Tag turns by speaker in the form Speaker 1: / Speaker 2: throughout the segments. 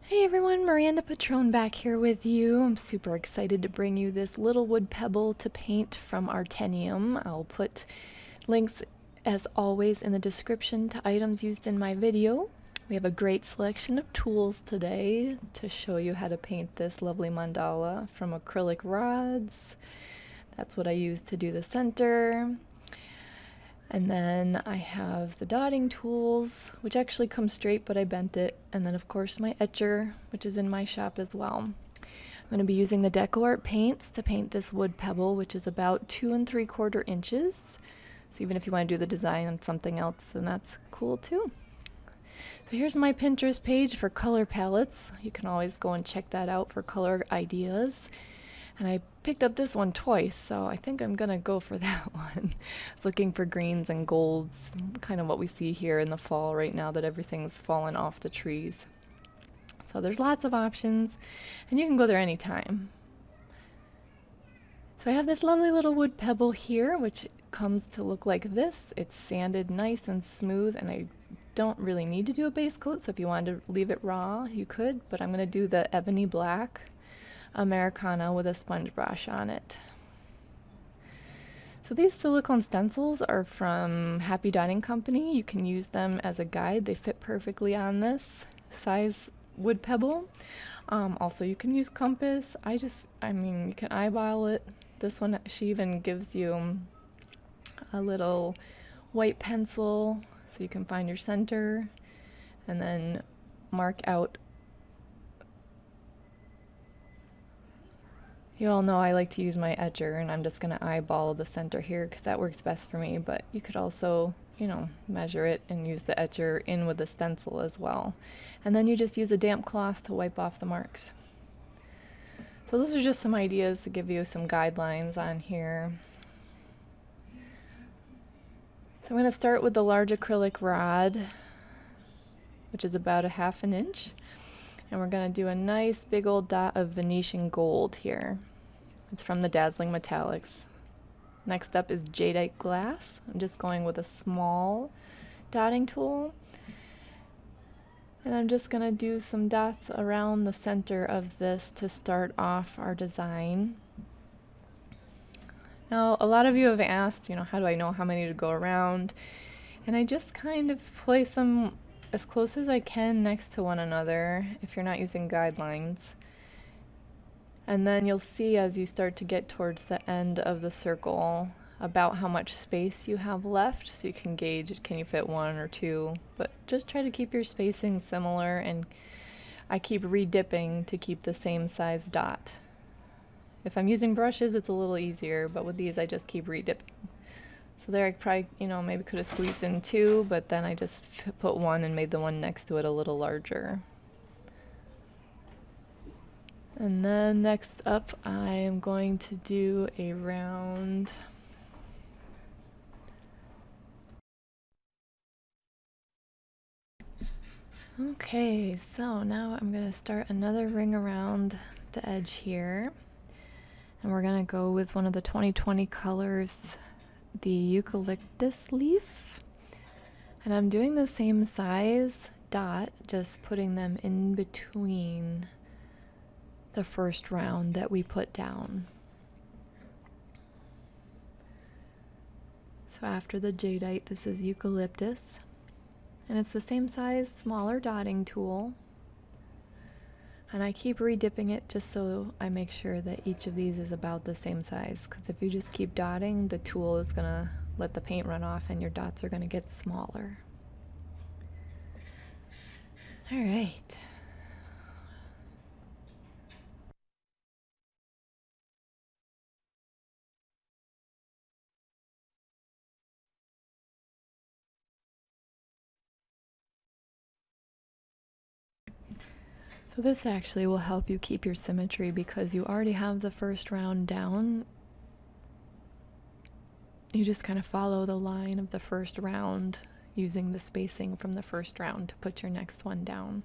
Speaker 1: Hey everyone, Miranda Pitrone back here with you. I'm super excited to bring you this little wood pebble to paint from Artenium. I'll put links as always in the description to items used in my video. We have a great selection of tools today to show you how to paint this lovely mandala from acrylic rods. That's what I use to do the center. And then I have the dotting tools, which actually come straight, but I bent it. And then of course my etcher, which is in my shop as well. I'm going to be using the Decoart paints to paint this wood pebble, which is about 2 3/4 inches. So even if you want to do the design on something else, then that's cool too. So here's my Pinterest page for color palettes. You can always go and check that out for color ideas. And I picked up this one twice, so I think I'm gonna go for that one. I was looking for greens and golds, kind of what we see here in the fall right now that everything's fallen off the trees. So there's lots of options, and you can go there anytime. So I have this lovely little wood pebble here, which comes to look like this. It's sanded nice and smooth, and I don't really need to do a base coat, so if you wanted to leave it raw, you could, but I'm gonna do the ebony black Americana with a sponge brush on it. So these silicone stencils are from Happy Dotting Company. You can use them as a guide. They fit perfectly on this size wood pebble. Also, you can use compass. I mean, you can eyeball it. This one, she even gives you a little white pencil so you can find your center and then mark out. You all know I like to use my edger, and I'm just going to eyeball the center here because that works best for me, but you could also, you know, measure it and use the edger in with the stencil as well. And then you just use a damp cloth to wipe off the marks. So those are just some ideas to give you some guidelines on here. So I'm going to start with the large acrylic rod, which is about 1/2 inch. And we're going to do a nice big old dot of Venetian gold here. It's from the Dazzling Metallics. Next up is Jadite glass. I'm just going with a small dotting tool. And I'm just going to do some dots around the center of this to start off our design. Now, a lot of you have asked, you know, how do I know how many to go around? And I just kind of place them as close as I can next to one another if you're not using guidelines. And then you'll see as you start to get towards the end of the circle about how much space you have left, so you can gauge, can you fit 1 or 2, but just try to keep your spacing similar, and I keep re-dipping to keep the same size dot. If I'm using brushes, it's a little easier, but with these I just keep re-dipping. So there I probably, you know, maybe could have squeezed in 2, but then I just put 1 and made the one next to it a little larger. And then next up I am going to do a round Okay, so now I'm going to start another ring around the edge here. And we're going to go with one of the 2020 colors, the eucalyptus leaf. And I'm doing the same size dot, just putting them in between the first round that we put down. So after the Jadite, this is eucalyptus. And it's the same size, smaller dotting tool. And I keep re-dipping it just so I make sure that each of these is about the same size. Because if you just keep dotting, the tool is going to let the paint run off and your dots are going to get smaller. All right. So this actually will help you keep your symmetry because you already have the first round down. You just kind of follow the line of the first round using the spacing from the first round to put your next one down.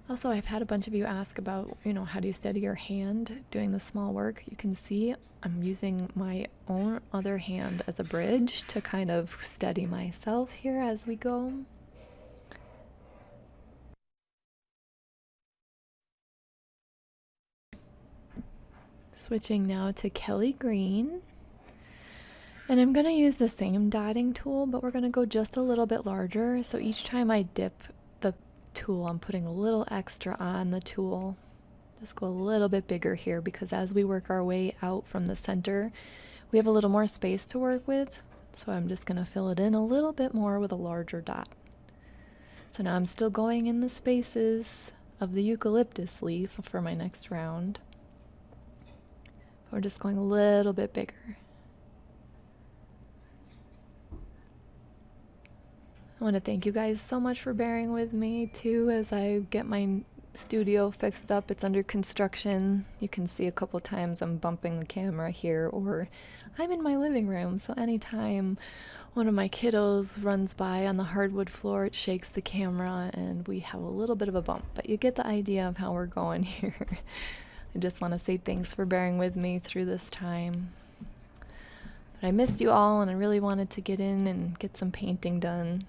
Speaker 1: Also, I've had a bunch of you ask about, how do you steady your hand doing the small work? You can see I'm using my own other hand as a bridge to kind of steady myself here as we go. Switching now to Kelley green. And I'm going to use the same dotting tool, but we're going to go just a little bit larger. So each time I dip the tool, I'm putting a little extra on the tool. Just go a little bit bigger here because as we work our way out from the center, we have a little more space to work with. So I'm just going to fill it in a little bit more with a larger dot. So now I'm still going in the spaces of the eucalyptus leaf for my next round. We're just going a little bit bigger. I want to thank you guys so much for bearing with me too as I get my studio fixed up. It's under construction. You can see a couple times I'm bumping the camera here, or I'm in my living room, so anytime one of my kiddos runs by on the hardwood floor, it shakes the camera and we have a little bit of a bump, but you get the idea of how we're going here. I just want to say thanks for bearing with me through this time. But I missed you all and I really wanted to get in and get some painting done.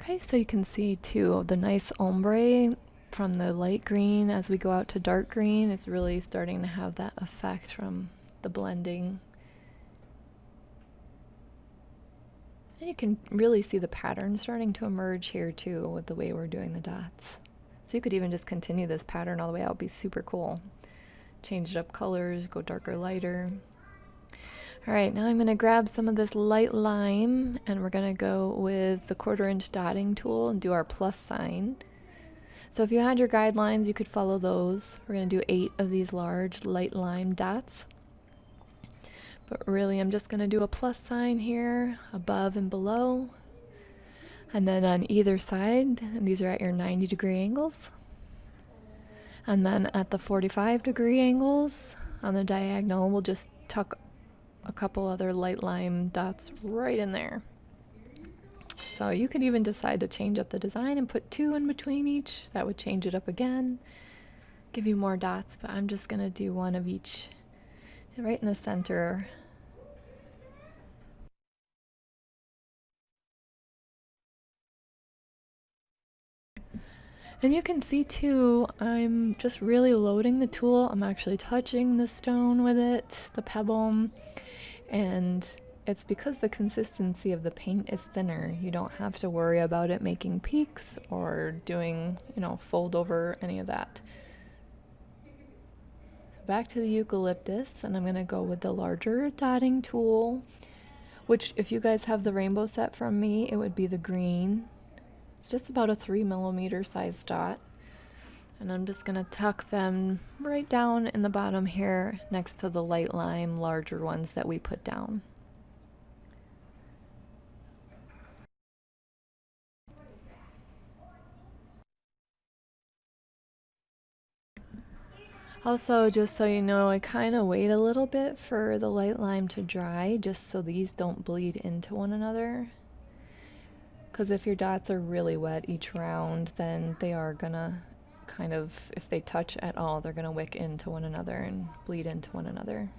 Speaker 1: Okay, so you can see too the nice ombre from the light green as we go out to dark green. It's really starting to have that effect from the blending. And you can really see the pattern starting to emerge here too with the way we're doing the dots. So you could even just continue this pattern all the way out. It'd be super cool. Change it up colors, go darker, lighter. All right, now I'm going to grab some of this light lime and we're going to go with the 1/4 inch dotting tool and do our plus sign. So if you had your guidelines, you could follow those. We're going to do 8 of these large light lime dots. But really, I'm just going to do a plus sign here, above and below. And then on either side, and these are at your 90-degree angles. And then at the 45-degree angles on the diagonal, we'll just tuck a couple other light lime dots right in there. So you could even decide to change up the design and put 2 in between each. That would change it up again, give you more dots, but I'm just gonna do 1 of each right in the center. And you can see too, I'm just really loading the tool. I'm actually touching the stone with it, the pebble, and it's because the consistency of the paint is thinner. You don't have to worry about it making peaks or doing, fold over, any of that. Back to the eucalyptus, and I'm going to go with the larger dotting tool, which if you guys have the rainbow set from me, it would be the green. It's just about a 3mm size dot. And I'm just going to tuck them right down in the bottom here next to the light lime larger ones that we put down. Also, just so you know, I kind of wait a little bit for the light lime to dry just so these don't bleed into one another. Because if your dots are really wet each round, then they are gonna kind of, if they touch at all, they're gonna wick into one another and bleed into one another.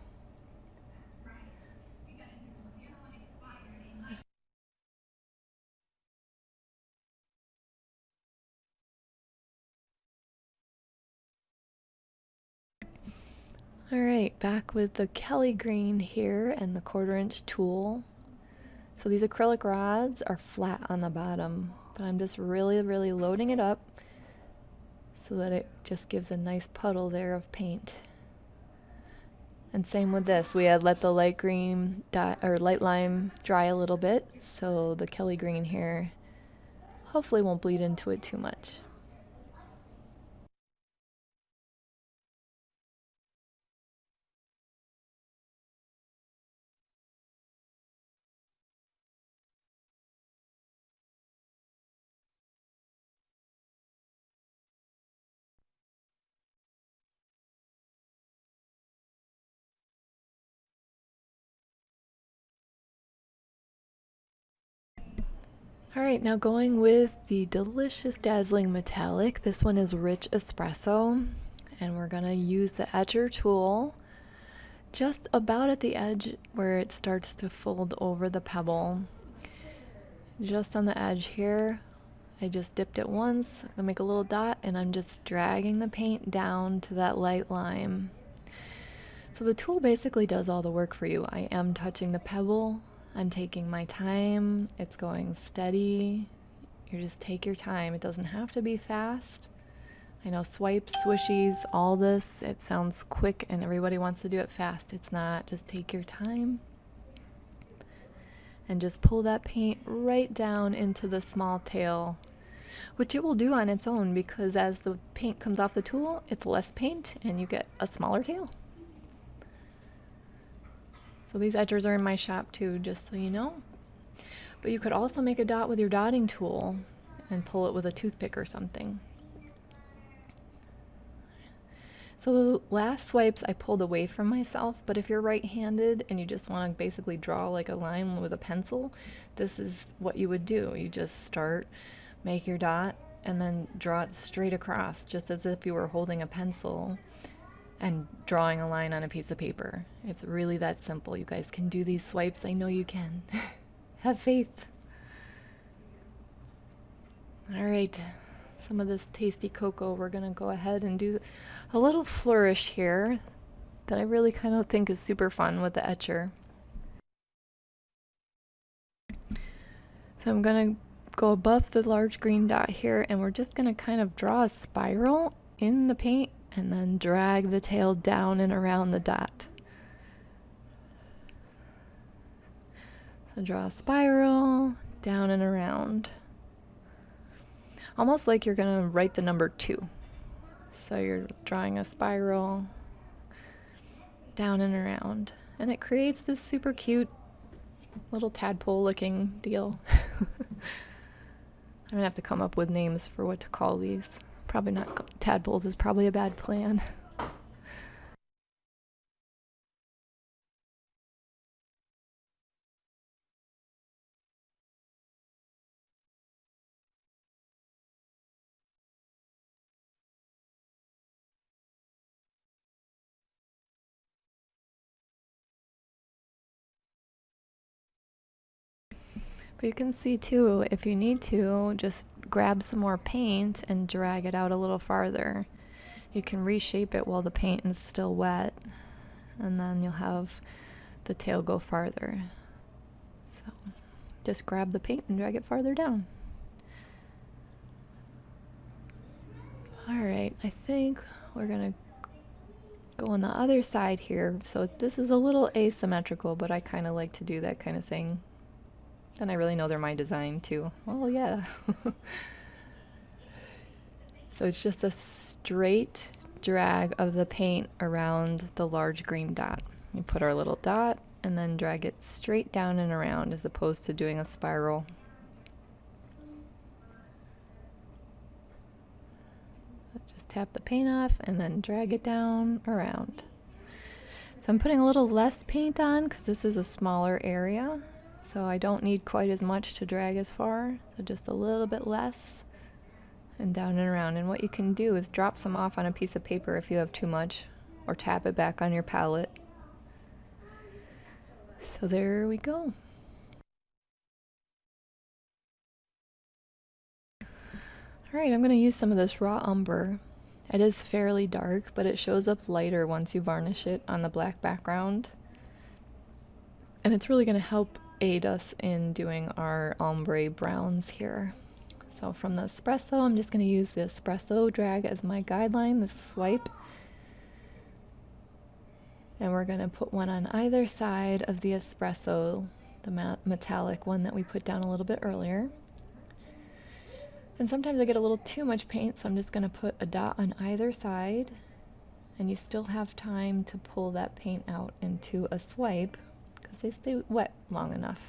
Speaker 1: All right, back with the Kelley green here and the 1/4 inch tool. So these acrylic rods are flat on the bottom, but I'm just really, really loading it up so that it just gives a nice puddle there of paint. And same with this, we had let the light green or light lime dry a little bit, so the Kelley green here hopefully won't bleed into it too much. Alright, now going with the delicious dazzling metallic. This one is rich espresso, and we're gonna use the etcher tool just about at the edge where it starts to fold over the pebble. Just on the edge here, I just dipped it once, I'm gonna make a little dot, and I'm just dragging the paint down to that light lime. So the tool basically does all the work for you. I am touching the pebble, I'm taking my time, it's going steady. You just take your time, it doesn't have to be fast. I know swipes, swishies, all this, it sounds quick and everybody wants to do it fast. It's not, just take your time and just pull that paint right down into the small tail, which it will do on its own because as the paint comes off the tool, it's less paint and you get a smaller tail. So these edgers are in my shop too, just so you know. But you could also make a dot with your dotting tool and pull it with a toothpick or something. So the last swipes I pulled away from myself, but if you're right-handed and you just want to basically draw like a line with a pencil, this is what you would do. You just start, make your dot, and then draw it straight across, just as if you were holding a pencil and drawing a line on a piece of paper. It's really that simple. You guys can do these swipes. I know you can. Have faith. All right. Some of this tasty cocoa, we're gonna go ahead and do a little flourish here that I really kind of think is super fun with the etcher. So I'm gonna go above the large green dot here and we're just gonna kind of draw a spiral in the paint and then drag the tail down and around the dot. So draw a spiral down and around. Almost like you're gonna write the number 2. So you're drawing a spiral down and around. And it creates this super cute little tadpole looking deal. I'm gonna have to come up with names for what to call these. Probably not tadpoles is probably a bad plan. But you can see too, if you need to, just grab some more paint and drag it out a little farther. You can reshape it while the paint is still wet, and then you'll have the tail go farther. So just grab the paint and drag it farther down. Alright, I think we're gonna go on the other side here. So this is a little asymmetrical, but I kind of like to do that kind of thing. Then I really know they're my design too. Oh yeah. So it's just a straight drag of the paint around the large green dot. You put our little dot and then drag it straight down and around as opposed to doing a spiral. Just tap the paint off and then drag it down around. So I'm putting a little less paint on because this is a smaller area. So I don't need quite as much to drag as far, so just a little bit less and down and around. And what you can do is drop some off on a piece of paper if you have too much, or tap it back on your palette. So there we go. Alright, I'm going to use some of this raw umber. It is fairly dark, but it shows up lighter once you varnish it on the black background. And it's really going to help aid us in doing our ombre browns here. So from the espresso, I'm just going to use the espresso drag as my guideline, the swipe. And we're going to put one on either side of the espresso, the metallic one that we put down a little bit earlier. And sometimes I get a little too much paint, so I'm just going to put a dot on either side. And you still have time to pull that paint out into a swipe, because they stay wet long enough.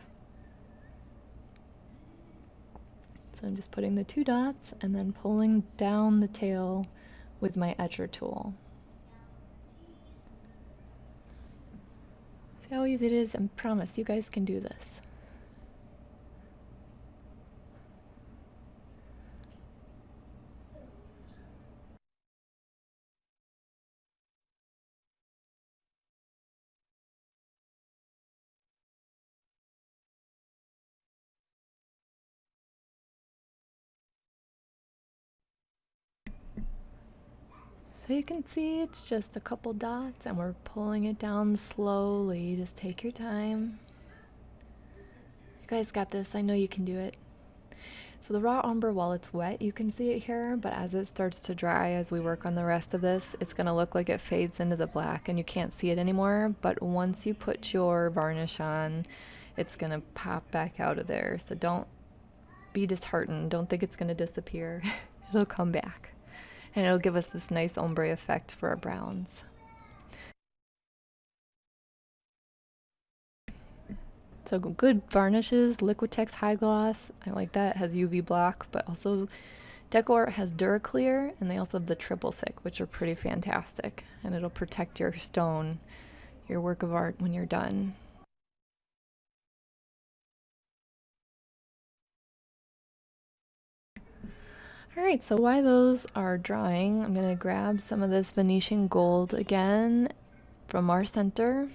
Speaker 1: So I'm just putting the 2 dots and then pulling down the tail with my etcher tool. See how easy it is? I promise you guys can do this. So you can see it's just a couple dots and we're pulling it down slowly. Just take your time. You guys got this. I know you can do it. So the raw umber, while it's wet, you can see it here, but as it starts to dry, as we work on the rest of this, it's going to look like it fades into the black and you can't see it anymore. But once you put your varnish on, it's going to pop back out of there. So don't be disheartened. Don't think it's going to disappear. It'll come back. And it'll give us this nice ombre effect for our browns. So good varnishes, Liquitex High Gloss, I like that, it has UV block, but also Decoart has Duraclear, and they also have the triple thick, which are pretty fantastic, and it'll protect your stone, your work of art when you're done. Alright, so while those are drying, I'm going to grab some of this Venetian gold again from our center.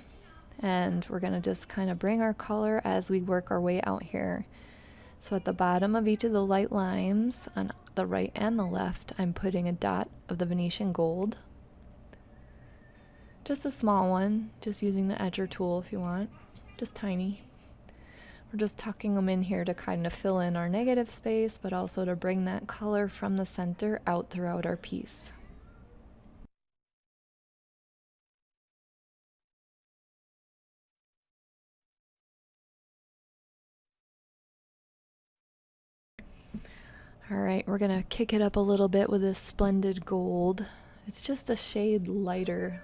Speaker 1: And we're going to just kind of bring our color as we work our way out here. So at the bottom of each of the light limes, on the right and the left, I'm putting a dot of the Venetian gold. Just a small one, just using the edger tool if you want, just tiny. We're just tucking them in here to kind of fill in our negative space, but also to bring that color from the center out throughout our piece. Alright, we're going to kick it up a little bit with this splendid gold. It's just a shade lighter.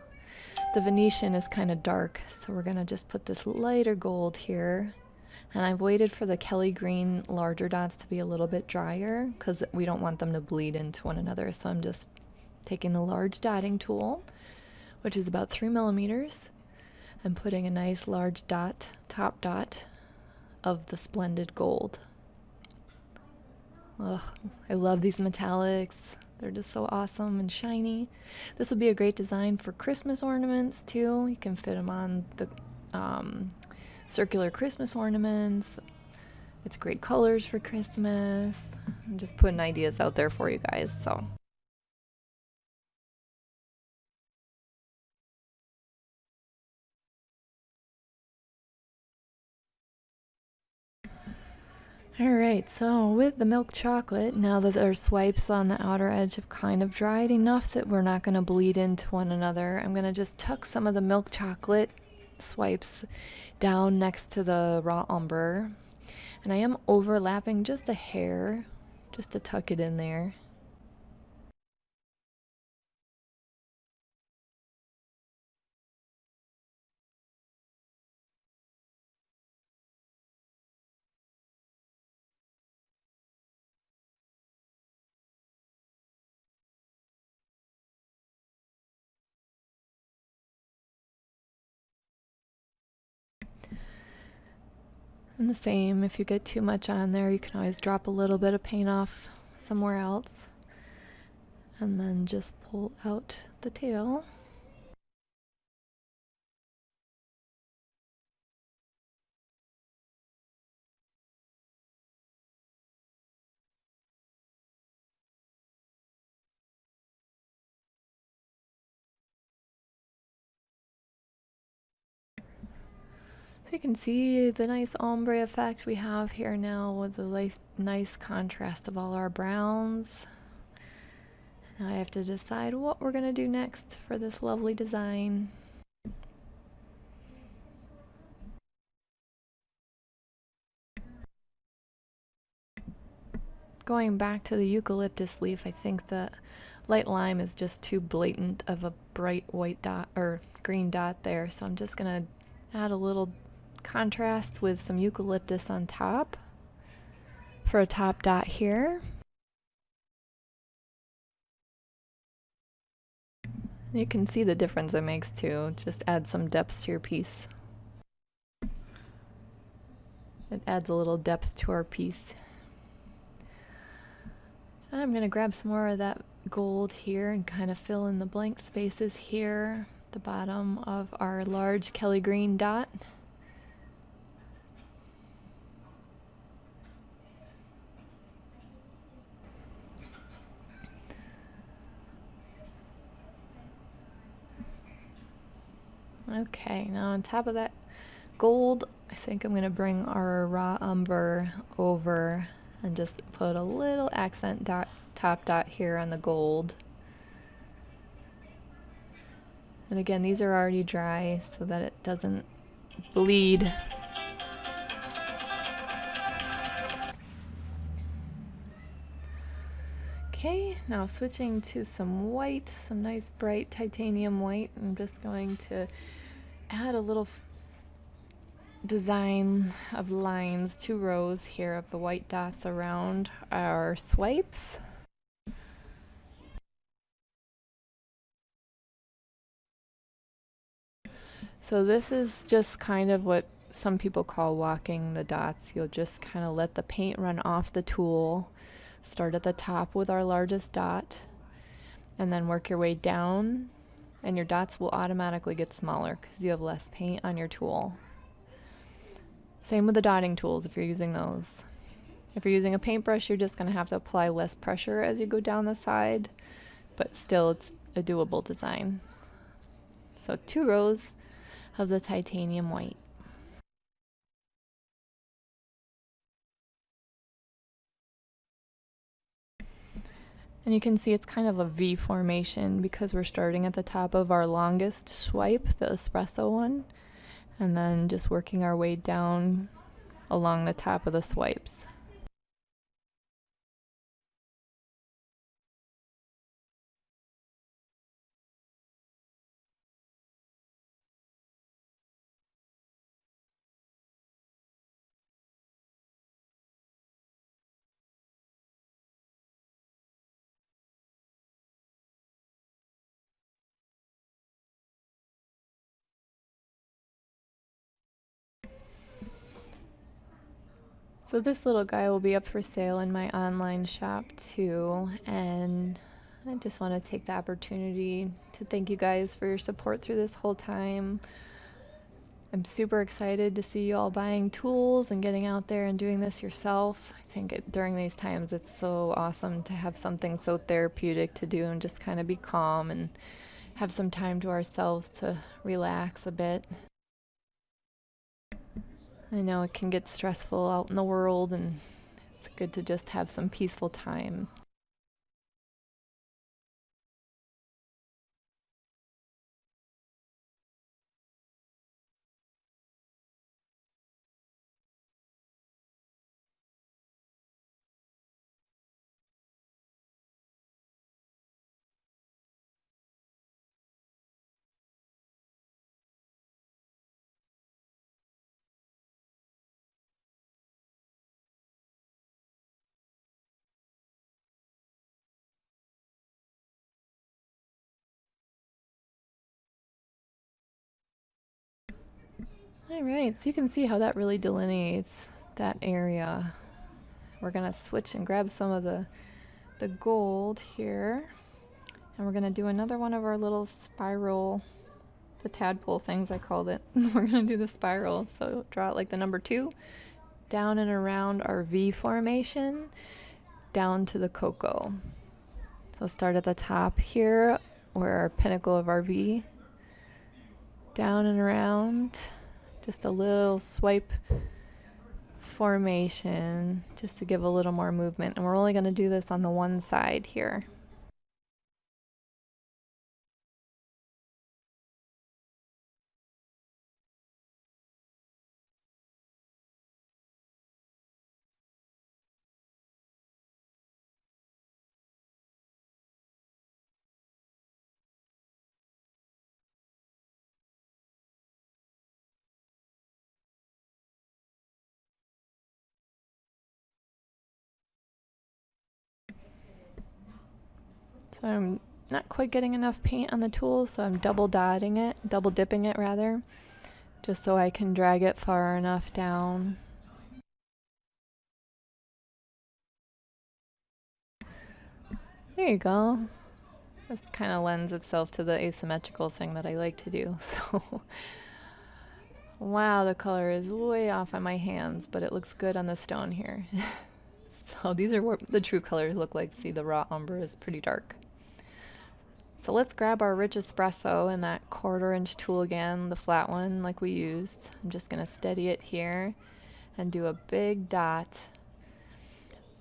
Speaker 1: The Venetian is kind of dark, so we're going to just put this lighter gold here. And I've waited for the Kelley green larger dots to be a little bit drier because we don't want them to bleed into one another. So I'm just taking the large dotting tool, which is about 3 millimeters, and putting a nice large dot, top dot of the splendid gold. Oh, I love these metallics. They're just so awesome and shiny. This would be a great design for Christmas ornaments too. You can fit them on the circular Christmas ornaments. It's great colors for Christmas. I'm just putting ideas out there for you guys. So. Alright, so with the milk chocolate, now that our swipes on the outer edge have kind of dried enough that we're not going to bleed into one another, I'm going to just tuck some of the milk chocolate swipes down next to the raw umber. And I am overlapping just a hair, just to tuck it in there. And the same, if you get too much on there, you can always drop a little bit of paint off somewhere else. And then just pull out the tail. So you can see the nice ombre effect we have here now with the nice contrast of all our browns. Now I have to decide what we're going to do next for this lovely design. Going back to the eucalyptus leaf, I think the light lime is just too blatant of a bright white dot or green dot there, so I'm just going to add a little contrast with some eucalyptus on top for a top dot here. You can see the difference it makes too. Just add some depth to your piece. It adds a little depth to our piece. I'm going to grab some more of that gold here and kind of fill in the blank spaces here at the bottom of our large Kelley green dot. Okay, now on top of that gold, I think I'm going to bring our raw umber over and just put a little accent dot, top dot here on the gold. And again, these are already dry so that it doesn't bleed. Okay, now switching to some white, some nice bright titanium white. I'm just going to add a little design of lines, 2 rows here of the white dots around our swipes. So this is just kind of what some people call walking the dots. You'll just kind of let the paint run off the tool. Start at the top with our largest dot and then work your way down, and your dots will automatically get smaller because you have less paint on your tool. Same with the dotting tools if you're using those. If you're using a paintbrush, you're just going to have to apply less pressure as you go down the side, but still it's a doable design. So 2 rows of the titanium white. And you can see it's kind of a V formation because we're starting at the top of our longest swipe, the espresso one, and then just working our way down along the top of the swipes. So this little guy will be up for sale in my online shop too, and I just want to take the opportunity to thank you guys for your support through this whole time. I'm super excited to see you all buying tools and getting out there and doing this yourself. I think during these times it's so awesome to have something so therapeutic to do and just kind of be calm and have some time to ourselves to relax a bit. I know it can get stressful out in the world, and it's good to just have some peaceful time. Alright, so you can see how that really delineates that area. We're going to switch and grab some of the gold here, and we're going to do another one of our little spiral, the tadpole things I called it. We're going to do the spiral, so draw it like the number 2, down and around our V formation, down to the cocoa. So start at the top here, where our pinnacle of our V, down and around, just a little swipe formation just to give a little more movement, and we're only going to do this on the one side here. So I'm not quite getting enough paint on the tool, so I'm double dipping it rather, just so I can drag it far enough down. There you go. This kind of lends itself to the asymmetrical thing that I like to do. So, wow, the color is way off on my hands, but it looks good on the stone here. So these are what the true colors look like. See, the raw umber is pretty dark. So let's grab our rich espresso and that 1/4" tool again, the flat one like we used. I'm just going to steady it here and do a big dot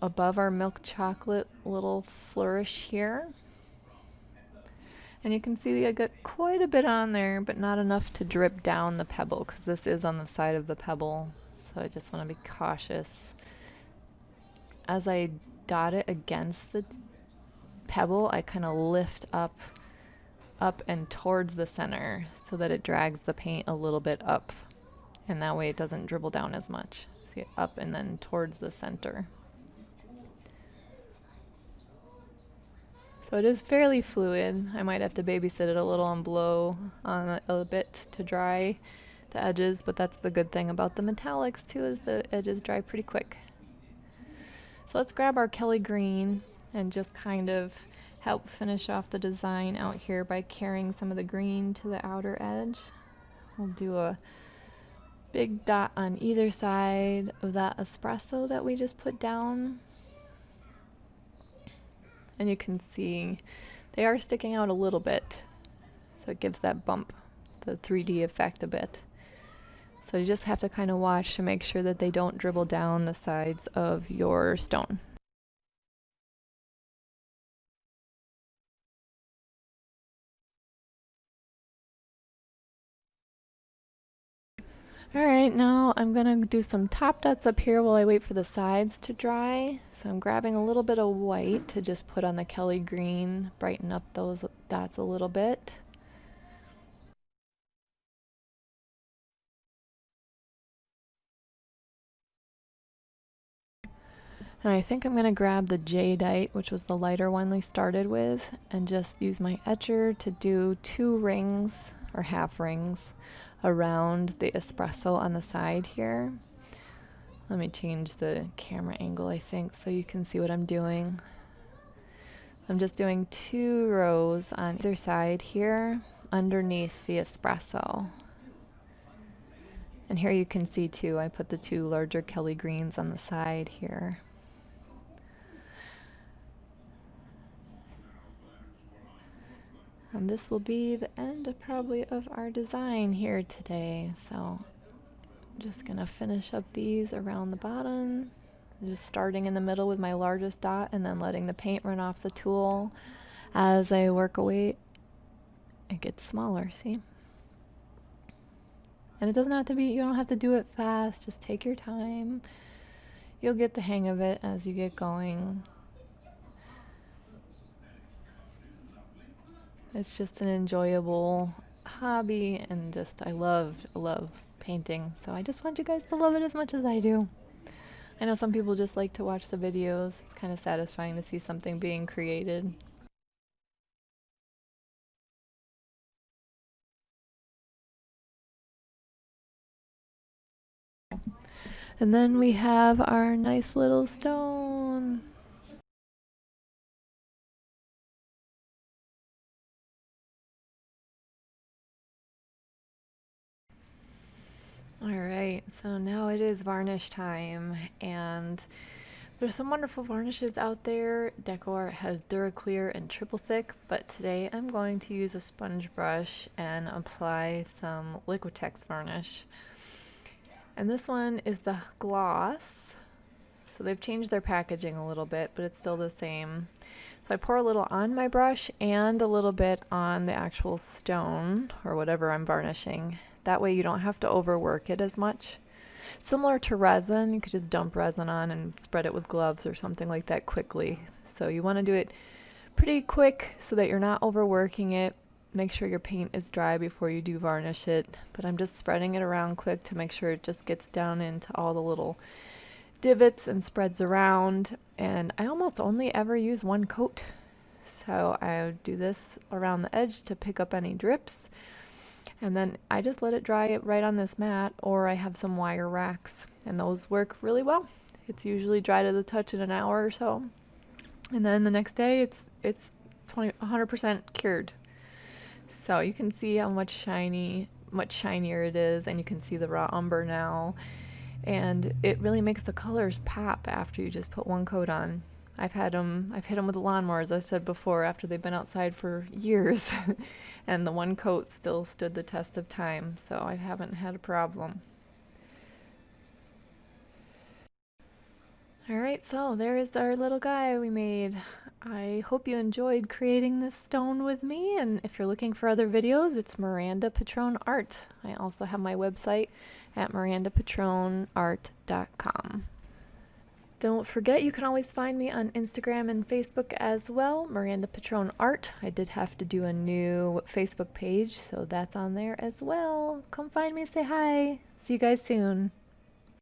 Speaker 1: above our milk chocolate little flourish here. And you can see I got quite a bit on there, but not enough to drip down the pebble because this is on the side of the pebble. So I just want to be cautious. As I dot it against the pebble, I kind of lift up and towards the center so that it drags the paint a little bit up. And that way it doesn't dribble down as much. See, up and then towards the center. So it is fairly fluid. I might have to babysit it a little and blow on it a bit to dry the edges, but that's the good thing about the metallics too, is the edges dry pretty quick. So let's grab our Kelley green and just kind of help finish off the design out here by carrying some of the green to the outer edge. We'll do a big dot on either side of that espresso that we just put down. And you can see they are sticking out a little bit, so it gives that bump, the 3D effect a bit. So you just have to kind of watch to make sure that they don't dribble down the sides of your stone. Alright, now I'm going to do some top dots up here while I wait for the sides to dry. So I'm grabbing a little bit of white to just put on the Kelley green, brighten up those dots a little bit. And I think I'm going to grab the Jadite, which was the lighter one we started with, and just use my etcher to do 2 rings, or half rings, around the espresso on the side here. Let me change the camera angle, I think, so you can see what I'm doing. I'm just doing 2 rows on either side here underneath the espresso. And here you can see too, I put the 2 larger Kelley greens on the side here. And this will be the end probably of our design here today. So I'm just going to finish up these around the bottom. Just starting in the middle with my largest dot and then letting the paint run off the tool. As I work away, it gets smaller, see? And it doesn't have to be, you don't have to do it fast, just take your time. You'll get the hang of it as you get going. It's just an enjoyable hobby, and just I love painting, so I just want you guys to love it as much as I do. I know some people just like to watch the videos. It's kind of satisfying to see something being created. And then we have our nice little stone. Alright, so now it is varnish time, and there's some wonderful varnishes out there. Decoart has Duraclear and Triple Thick, but today I'm going to use a sponge brush and apply some Liquitex varnish. And this one is the gloss. So they've changed their packaging a little bit, but it's still the same. So I pour a little on my brush and a little bit on the actual stone or whatever I'm varnishing. That way you don't have to overwork it as much. Similar to resin, you could just dump resin on and spread it with gloves or something like that quickly. So you want to do it pretty quick so that you're not overworking it. Make sure your paint is dry before you do varnish it. But I'm just spreading it around quick to make sure it just gets down into all the little divots and spreads around. And I almost only ever use 1 coat. So I do this around the edge to pick up any drips. And then I just let it dry right on this mat, or I have some wire racks, and those work really well. It's usually dry to the touch in an hour or so. And then the next day it's 100% cured. So you can see how much shinier it is, and you can see the raw umber now. And it really makes the colors pop after you just put 1 coat on. I've hit them with lawnmowers, as I said before, after they've been outside for years. And the one coat still stood the test of time, so I haven't had a problem. Alright, so there is our little guy we made. I hope you enjoyed creating this stone with me, and if you're looking for other videos, it's Miranda Pitrone Art. I also have my website at mirandapitroneart.com. Don't forget, you can always find me on Instagram and Facebook as well, Miranda Pitrone Art. I did have to do a new Facebook page, so that's on there as well. Come find me, say hi. See you guys soon.